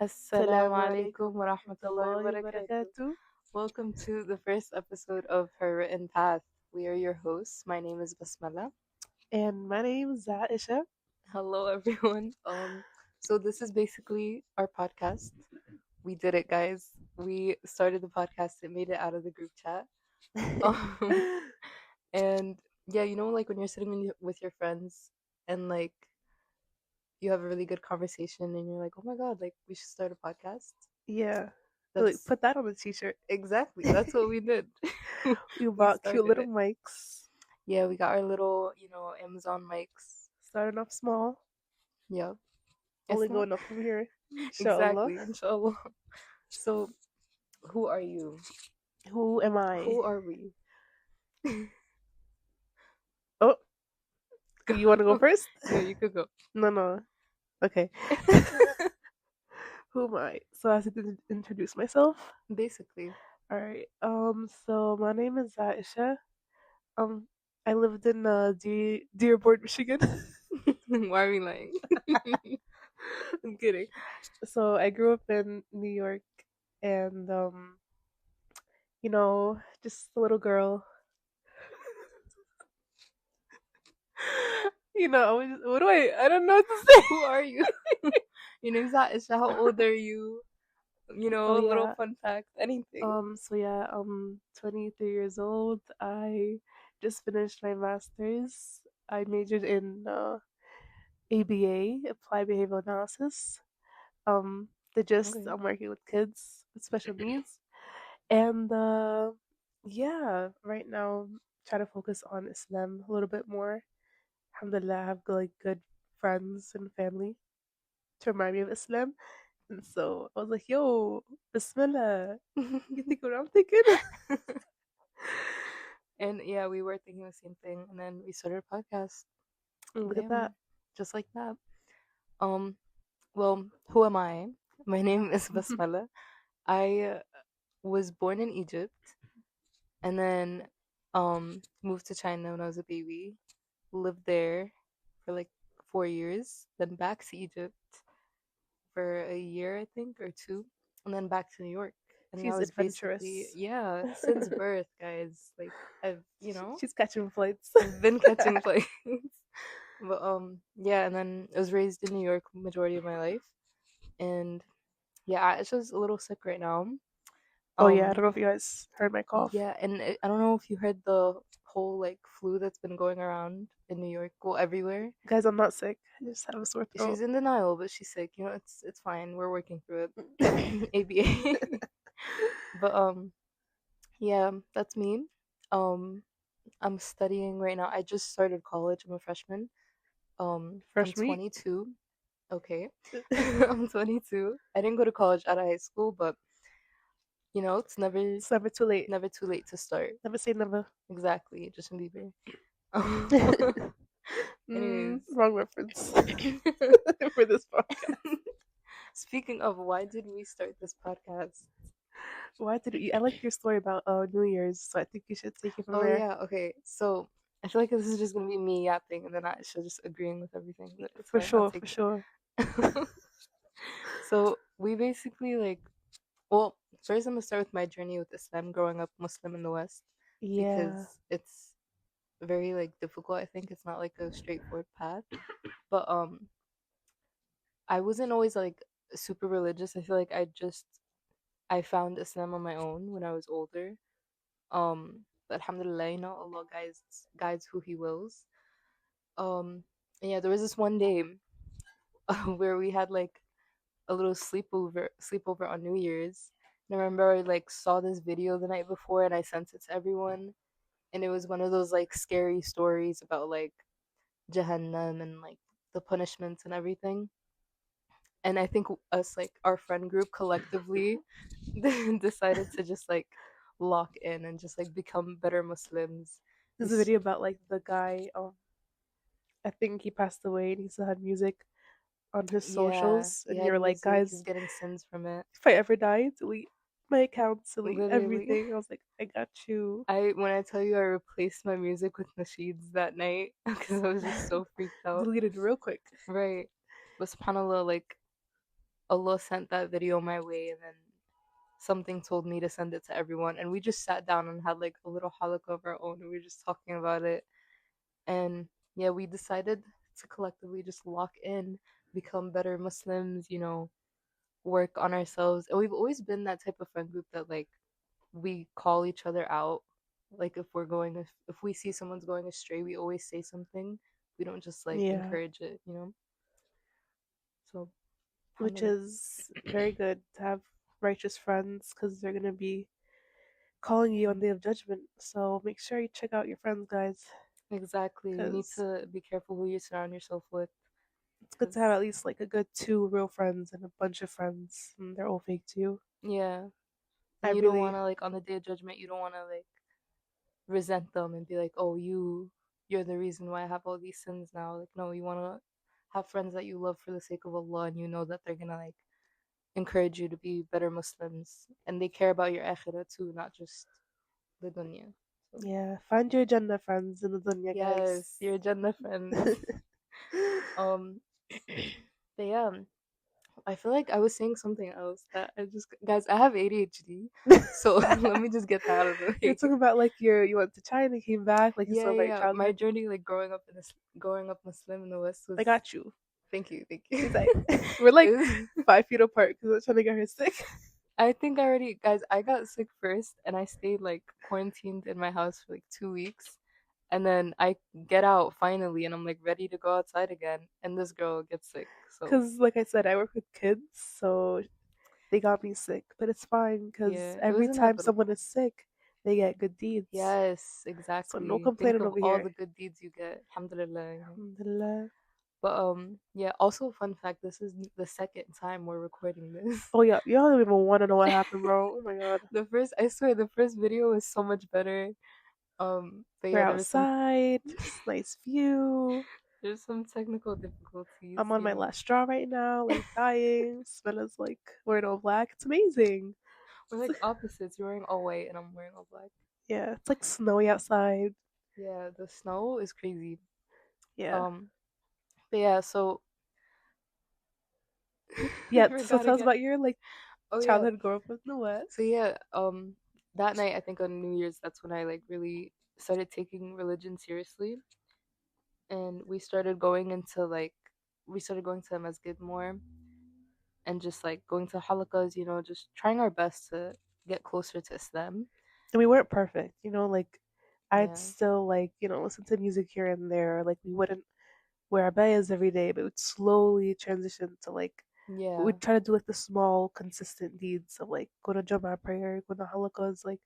Assalamu Assalamu alaikum alaikum wa wa rahmatullahi wa rahmatullahi wa barakatuh. barakatuh. Welcome to the first episode of Her Written Path. We are your hosts. My name is Basmala. And my name is Aisha. Hello, everyone. So this is basically our podcast. We did it, guys. We started the podcast. It made it out of the group chat. Um, and yeah, like when you're sitting with your friends and like you have a really good conversation and you're like, oh my god, like we should start a podcast. Yeah. Like, That's put that on a t-shirt. exactly that's what we did. We We bought cute started little it. mics. Yeah, we got our little, Amazon mics. Starting off small. Yeah, Only it's not going up from here. Inshallah. exactly, inshallah. So, who are you? Who am I? Who are we? Oh, Go. you want to go first? No, you could go. No. Okay. Who am I? So I have to introduce myself. Basically. All right. So my name is Aisha. Um, I lived in Dearborn, Michigan. Why are we lying? I'm kidding. So I grew up in New York, and just a little girl. What do I don't know what to say. Who are you? Your name's Aisha. How old are you? Oh A little yeah. fun fact, anything. 23 years old. I just finished my master's. I majored in ABA, Applied Behavioral Analysis. The gist, Okay. I'm working with kids with special needs. And yeah, right now try to focus on Islam a little bit more. Alhamdulillah, I have like good friends and family to remind me of Islam. And so I was like, yo, Bismillah. You think what I'm thinking? And yeah, we were thinking the same thing, and then we started a podcast. And look at that. Bam, just like that. Um, well, who am I? My name is Basmala. I was born in Egypt, and then moved to China when I was a baby. Lived there for like 4 years, then back to Egypt for a year, I think, or two, and then back to New York. And that She's was basically, adventurous. yeah, since birth, guys. Like I've, She's catching flights. I've been catching flights. But yeah, and then I was raised in New York majority of my life. And yeah, Aisha's a little sick right now. Oh yeah, I Um don't know if you guys heard my cough. yeah, and I don't know if you heard the whole like flu that's been going around in New York, well everywhere. Guys, I'm not sick. I just have a sore throat. She's in denial, but she's sick. It's fine. We're working through it. ABA. But yeah, that's me. Um I'm studying right now. I just started college. I'm a freshman. I'm Fresh meat. 22. Okay. I'm 22. I didn't go to college out of high school, but it's never It's never too late. never too late to start. Never say never. Exactly, Justin Bieber. Anyways, Wrong reference for this podcast. speaking of, why did we start this podcast? Why did you? I like your story about New Year's, so I think you should take it from Oh there. yeah, okay. So I feel like this is just gonna be me yapping, and then I should just agreeing with everything. But it's For fine. I'll sure, take for sure. it. So we basically like, well, first I'm gonna start with my journey with Islam, growing up Muslim in the West, because Yeah. it's very like difficult. I think it's not like a straightforward path. But I wasn't always like super religious. I feel like I found Islam on my own when I was older. But alhamdulillah, Allah guides who He wills. And yeah, there was this one day where we had like a little sleepover on New Year's. And I remember I like saw this video the night before and I sent it to everyone. And it was one of those like scary stories about like Jahannam and like the punishments and everything. And I think us like our friend group collectively decided to just like lock in and just like become better Muslims. There's a video about like the guy. I think he passed away, and he still had music on his Yeah, socials. he And had you're like, music. He's guys, getting sins from it. if I ever die, delete my account, delete Literally. everything. I was like, I got you. When I tell you I replaced my music with nasheeds that night because I was just so freaked out. Deleted real quick. Right. But subhanAllah, like Allah sent that video my way, and then something told me to send it to everyone, and we just sat down and had like a little halaqah of our own, and we were just talking about it. And yeah, we decided to collectively just lock in, become better Muslims, work on ourselves. And we've always been that type of friend group that like we call each other out. Like if we see someone's going astray, we always say something. We don't just like Yeah, encourage it. So, which alhamdulillah. is very good to have righteous friends because they're gonna be calling you on the day of judgment. So make sure you check out your friends, guys, Exactly. You need because to be careful who you surround yourself with, it's good to have because at least like a good two real friends and a bunch of friends, and they're all fake too. yeah. I And you don't want really, to like on the day of judgment, you don't want to like resent them and be like, "Oh, you're the reason why I have all these sins now." Like, no, you want to have friends that you love for the sake of Allah, and you know that they're going to like encourage you to be better Muslims, and they care about your akhirah too, not just the dunya. So, yeah, find your Jannah friends in the dunya, guys. yes, your Jannah friends. Um, but yeah, I feel like I was saying something else that I just, guys, I have ADHD, so let me just get that out of the You're way. talking about like you went to China, came back, like it's Yeah, so yeah, very yeah. My childhood. journey, like growing up Muslim in the West I was. got you. Thank you. It's like we're like It was, 5 feet apart because I'm trying to get her sick. I think I already, guys, I got sick first, and I stayed like quarantined in my house for like 2 weeks, and then I get out finally, and I'm like ready to go outside again, and this girl gets sick. So Because like I said, I work with kids, so they got me sick. But it's fine because yeah, it was every time someone inevitable. is sick, they get good deeds. Yes, So no exactly. Think complaining of over all here. the good deeds you get. Alhamdulillah. Alhamdulillah. But yeah, also fun fact, this is the second time we're recording this. Oh yeah, y'all don't even want to know what happened, bro. Oh my god. I swear the first video was so much better. But We're yeah, outside. It's a nice view. there's some technical difficulties, I'm on you my know. last straw right now, like dying. Smells like wearing all black. It's amazing. We're like opposites. You're wearing all white and I'm wearing all black. Yeah, it's like snowy outside. Yeah, the snow is crazy. Yeah. Um, but yeah, so I Yeah, so forgot tell us again. about your like Oh yeah. childhood growing up in the So West. yeah, that night I think on New Year's that's when I like really started taking religion seriously, and we started going to the masjid more, and just like going to halakas, just trying our best to get closer to Islam. And we weren't perfect, like I'd Yeah. still like, listen to music here and there. Like we wouldn't wear abayas every day, but it would slowly transition to like Yeah. we'd try to do like the small consistent deeds of like go to Jama prayer, go to halakas, like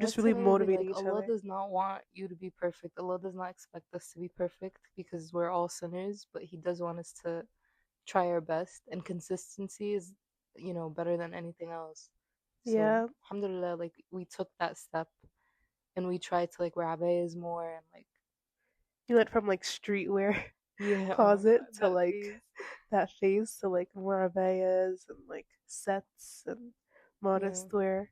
just That's really another thing. motivating Like, each Allah other. does not want you to be perfect. Allah does not expect us to be perfect because we're all sinners, but He does want us to try our best. And consistency is, better than anything else. So, Yeah. alhamdulillah, like, we took that step and we tried to, like, wear abayas more and, like, You went from like streetwear yeah, oh my closet God, to that like phase. that phase to like more abayas and like sets and Yeah. modest wear.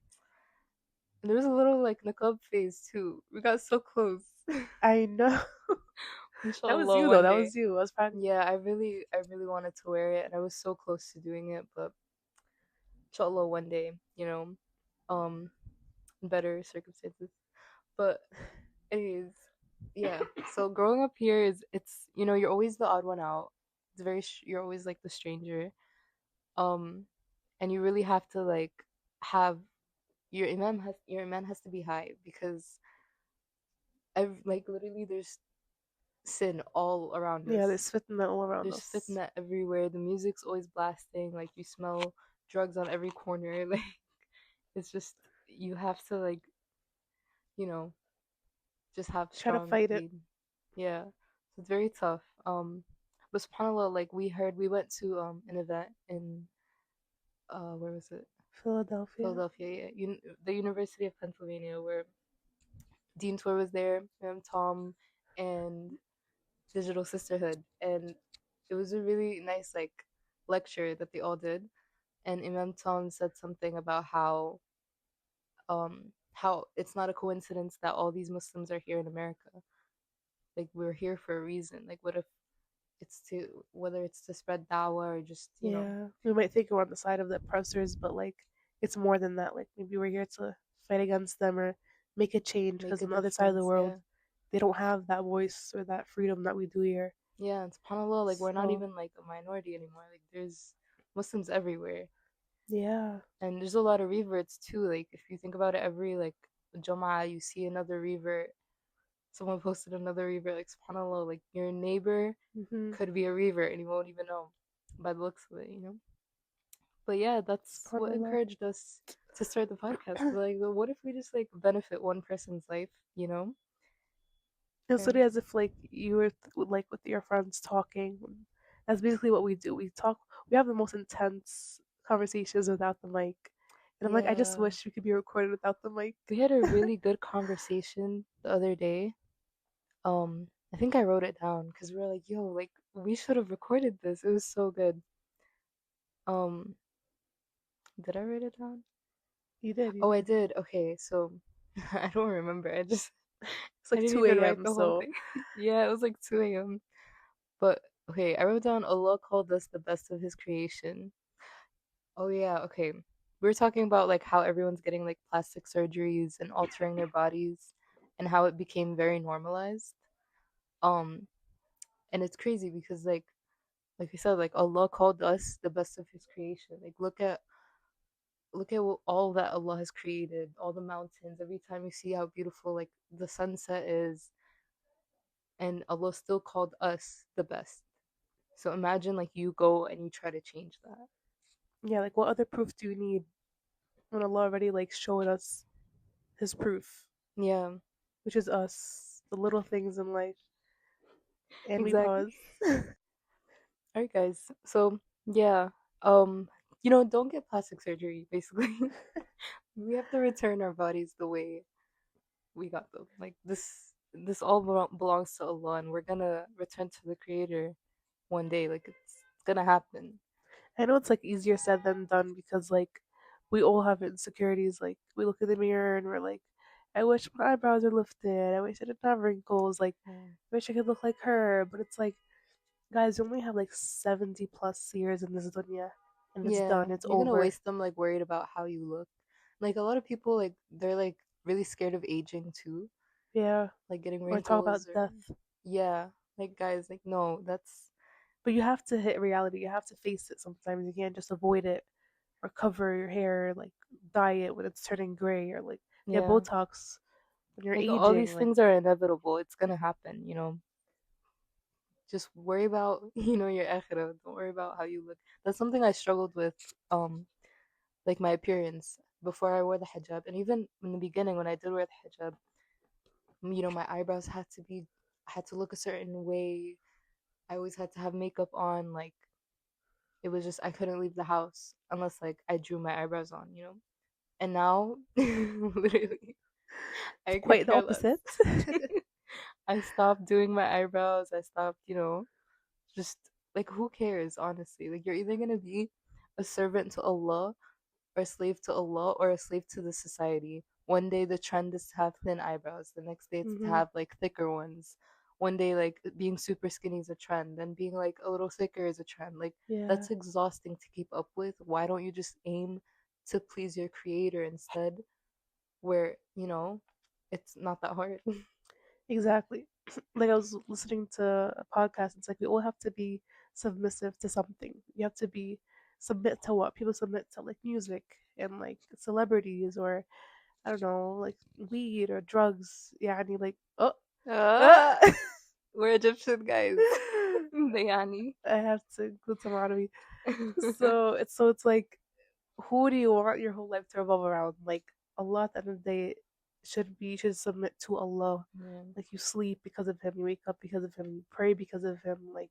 And there was a little, like, niqab phase too. We got so close. I know. That was Inshallah, you though. one That day. was you. I was proud of you. Yeah, I really wanted to wear it, and I was so close to doing it, but inshallah one day, um, better circumstances. But anyways, yeah. So growing up here you're always the odd one out. You're always like the stranger. Um, and you really have to like have your iman has to be high because like literally there's sin all around Yeah, us. there's fitna all around There's us. fitna everywhere. The music's always blasting. Like you smell drugs on every corner. Like it's just you have to like you know just have Try to strong fight it. deen. Yeah, so it's very tough. But subhanallah, like we went to an event in where was it? Philadelphia. Philadelphia. Yeah, the University of Pennsylvania, where Dean Tour was there, Tom, and Digital Sisterhood, and it was a really nice like lecture that they all did. And Imam Tom said something about how it's not a coincidence that all these Muslims are here in America. Like we're here for a reason. Like what if it's to whether it's to spread dawah or just, Yeah, we might think we're on the side of the oppressors, but like it's more than that. Like maybe we're here to fight against them or make a change make because a on the other side of the difference. world, Yeah. they don't have that voice or that freedom that we do here. Yeah, and subhanAllah, like we're not So even like a minority anymore. Like there's Muslims everywhere. yeah, And there's a lot of reverts too. Like if you think about it, every like Jum'ah you see another revert. Someone posted another revert, like subhanAllah, like your neighbor mm-hmm. could be a revert and you won't even know by the looks of it. But yeah, that's what Subhanallah. encouraged us to start the podcast. We're like, well, what if we just like benefit one person's life? It's And literally as if like you were like with your friends talking. That's basically what we do. We talk. We have the most intense conversations without the mic, and I'm like, I just yeah, wish we could be recorded without the mic. we had a really good conversation the other day. I think I wrote it down because we were like, yo, like we should have recorded this. It was so good. Um, did I write it down? You did. You Oh, I did. did. Okay, so I don't remember. It's I like didn't 2 even write a.m. the whole So thing. Yeah, it was like 2 a.m. But okay, I wrote down Allah called us the best of His creation. Oh yeah, okay. We were talking about like how everyone's getting like plastic surgeries and altering their bodies and how it became very normalized. Um, and it's crazy because like we said, like Allah called us the best of His creation. Like look at all that Allah has created, all the mountains. Every time you see how beautiful like the sunset is, and Allah still called us the best. So imagine like you go and you try to change that. yeah, like what other proof do you need when Allah already like showed us His proof, Yeah, which is us, the little things in life, and we exactly. pause. All right, guys. So yeah, don't get plastic surgery. Basically, we have to return our bodies the way we got them. Like this all belongs to Allah, and we're gonna return to the Creator one day. Like it's gonna happen. I know it's like easier said than done because like we all have insecurities. Like we look in the mirror and we're like, I wish my eyebrows are lifted. I wish I didn't have wrinkles. Like Yeah. I wish I could look like her. But it's like, guys, you only have like 70 plus years in this dunya, and it's Yeah, done. It's you're gonna over. waste them like worried about how you look. Like a lot of people, like they're like really scared of aging too, Yeah. like getting Or talk about wrinkles or death. yeah. Like guys, like no, that's But you have to hit reality. You have to face it sometimes. You can't just avoid it or cover your hair, like dye it when it's turning gray, or like get yeah. Botox when you're Like all aging. these Like, things are inevitable. It's gonna happen. Just worry about, your akhirah. Don't worry about how you look. That's something I struggled with, like my appearance before I wore the hijab. And even in the beginning when I did wear the hijab, my eyebrows had to look a certain way. I always had to have makeup on. Like it was just I couldn't leave the house unless like I drew my eyebrows on. And now, literally, I could quite the care less. opposite. I stopped doing my eyebrows. I stopped, just like who cares, honestly? Like you're either gonna be a servant to Allah or a slave to Allah or a slave to the society. One day the trend is to have thin eyebrows, the next day it's to Hmm. have like thicker ones. One day like being super skinny is a trend, then being like a little thicker is a trend. Like Yeah, that's exhausting to keep up with. Why don't you just aim to please your creator instead? Where, it's not that hard. exactly. Like I was listening to a podcast. It's like we all have to be submissive to something. You have to be submit to what people submit to, like music and like celebrities or I don't know, like weed or drugs. Yeah, I mean, like Ah, uh, we're Egyptian guys. Bayani. I have to go to Marawi. So it's like, who do you want your whole life to revolve around? Like Allah, at the end of the day, you should submit to Allah. Yeah. Like you sleep because of Him, you wake up because of Him, you pray because of Him. Like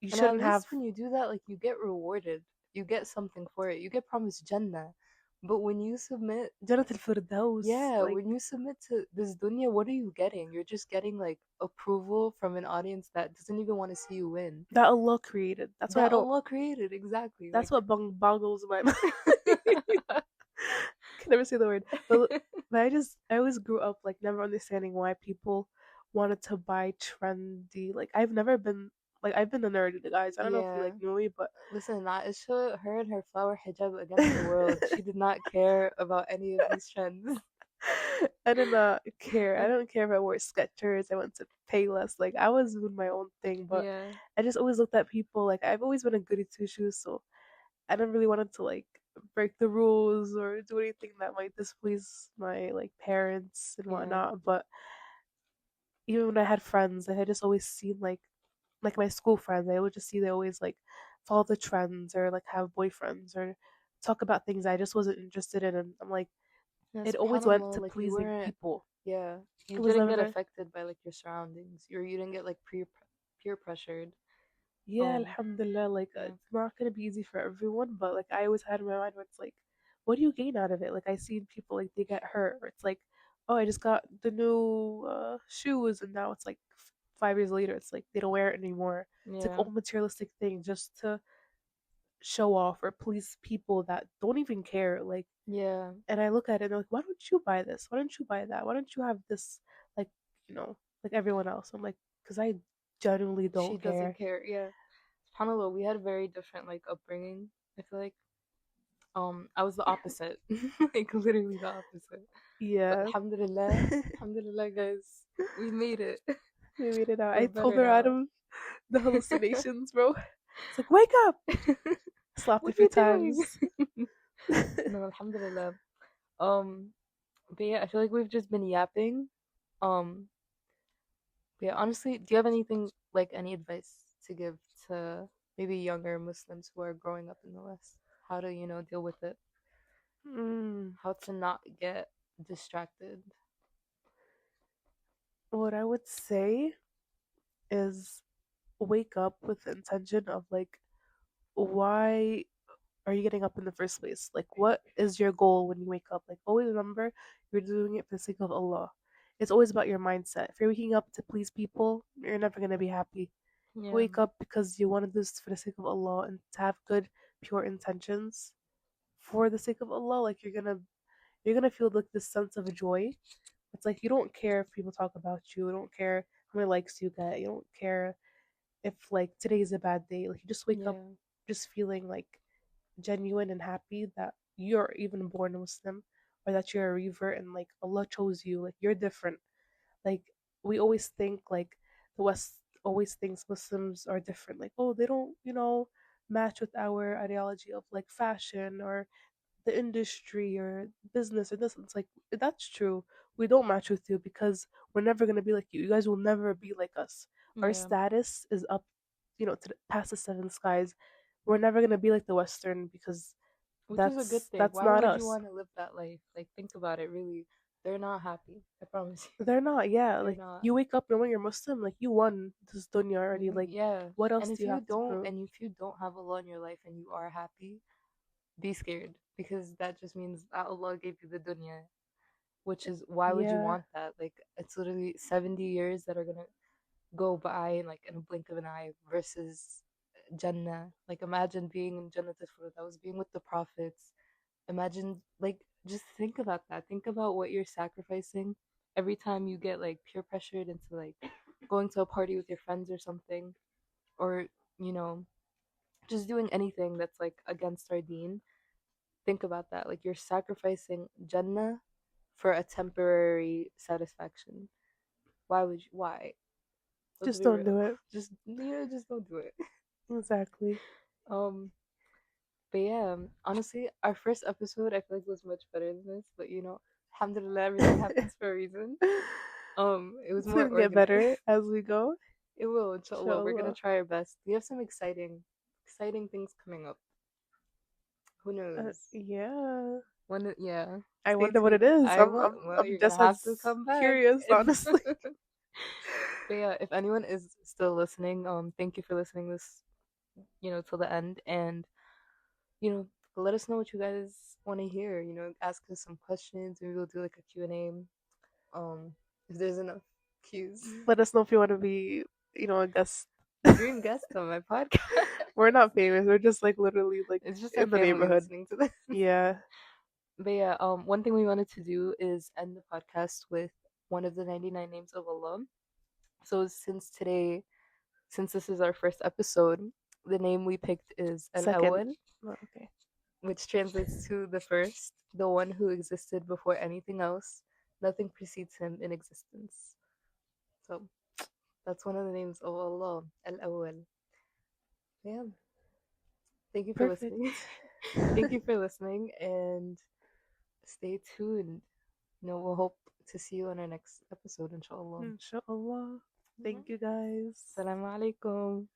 you And at shouldn't have least when you do that, like you get rewarded. You get something for it. You get promised Jannah. But when you submit, Jannat al Firdaus. yeah, Like when you submit to this dunya, what are you getting? You're just getting like approval from an audience that doesn't even want to see you win. that Allah created. That's why I That don't. Allah created, exactly. That's Like, what boggles my mind. Can never say the word, but I always grew up like never understanding why people wanted to buy trendy. Like I've never been like I've been a nerd, guys. I don't know if you Yeah. like knew me, but Listen, that is her and her flower hijab against the world. She did not care about any of these trends. I did not care. I don't care if I wore Skechers. I went to Payless. Like I was doing my own thing, but Yeah. I just always looked at people. Like I've always been a goody two shoes, so I didn't really want to like break the rules or do anything that might displease my like parents and Yeah. whatnot. But even when I had friends, I had just always seen like my school friends, I would just see they always like follow the trends or like have boyfriends or talk about things I just wasn't interested in, and I'm like, Yeah, it always went subhanAllah, to like you pleasing weren't, people. yeah, you It was didn't get never, affected by like your surroundings. You didn't get like peer pressured. yeah, alhamdulillah, like Yeah. it's not gonna be easy for everyone, but like I always had in my mind where it's like, what do you gain out of it? Like I seen people like they get hurt, or it's like, oh, I just got the new shoes, and now it's like 5 years later, it's like they don't wear it anymore. It's like Yeah. all materialistic thing just to show off or please people that don't even care. Like, Yeah. and I look at it and I'm like, why don't you buy this? Why don't you buy that? Why don't you have this? Like, you know, like everyone else. I'm like, because I genuinely She don't doesn't care. care. Yeah. SubhanAllah, we had very different like upbringing. I feel like I was the opposite. Like literally the opposite. But Yeah. alhamdulillah guys, we made it. We made it out. I We're pulled better her out now. of the hallucinations, bro. It's like, wake up! Slapped a What are few you doing? times. No, alhamdulillah. Um, but yeah, I feel like we've just been yapping. Um, but yeah, honestly, do you have anything like any advice to give to maybe younger Muslims who are growing up in the West? How to, deal with it? Mm. How to not get distracted? What I would say is wake up with the intention of like, why are you getting up in the first place? Like, what is your goal when you wake up? Like, always remember you're doing it for the sake of Allah. It's always about your mindset. If you're waking up to please people, you're never going to be happy. Yeah, Wake up because you want to do this for the sake of Allah and to have good, pure intentions for the sake of Allah. Like, you're gonna feel like this sense of joy. It's like you don't care if people talk about you. You don't care how many likes you get. You don't care if like today is a bad day. Like you just wake up yeah, just feeling like genuine and happy that you're even born a Muslim or that you're a revert and like Allah chose you. Like you're different. Like we always think like the West always thinks Muslims are different. Like, oh, they don't, match with our ideology of like fashion or the industry or business or this. It's like that's true. We don't match with you because we're never gonna be like you. You guys will never be like us. Our yeah. status is up, to past the seven skies. We're never gonna be like the Western because Which is a good that's thing. that's Why not would you us. want to live that life? Like, think about it. Really, they're not happy. I promise you, They're not. Yeah, they're like not. you wake up knowing you're Muslim, like you won this dunya already. Like, Yeah. what else And do you have to prove? if you don't have Allah in your life and you are happy, be scared because that just means that Allah gave you the dunya, which is why would you Yeah, want that? Like, it's literally 70 years that are gonna go by like in a blink of an eye versus Jannah. Like, imagine being in Jannah was being with the prophets. Imagine, like, just think about that. Think about what you're sacrificing every time you get like peer pressured into like going to a party with your friends or something, or you know, just doing anything that's like against our deen. Think about that. Like, you're sacrificing Jannah for a temporary satisfaction. Why would you? Why? Let's just be don't real. do it. Just don't do it. Exactly. Um, but yeah, honestly, our first episode I feel like was much better than this. But alhamdulillah, everything happens for a reason. It was It's more gonna get organized. better as we go. It will, inshallah. We're gonna Inshallah. try our best. We have some exciting things coming up. Who knows? Yeah. Yeah. I Stay wonder what it tuned. is. I I'm will. I'm Well, I'm you're gonna just have as to come back. curious, honestly. But yeah, if anyone is still listening, thank you for listening this, till the end, and you know, let us know what you guys want to hear. Ask us some questions. Maybe we'll do like a Q&A. If there's enough cues. Let us know if you want to be, a guest. A dream guest on my podcast. We're not famous. We're just like literally like It's just our in the family neighborhood. listening to this. Yeah. But yeah, one thing we wanted to do is end the podcast with one of the 99 names of Allah. So since today since this is our first episode, the name we picked is Al Second. Awal, Oh, okay. which translates to the first, the one who existed before anything else. Nothing precedes him in existence. So that's one of the names of Allah, Al Awal. Yeah. Thank you for Perfect. listening. Thank you for listening and stay tuned. We'll hope to see you on our next episode, inshallah. Inshallah. Thank you guys. Assalamu alaikum.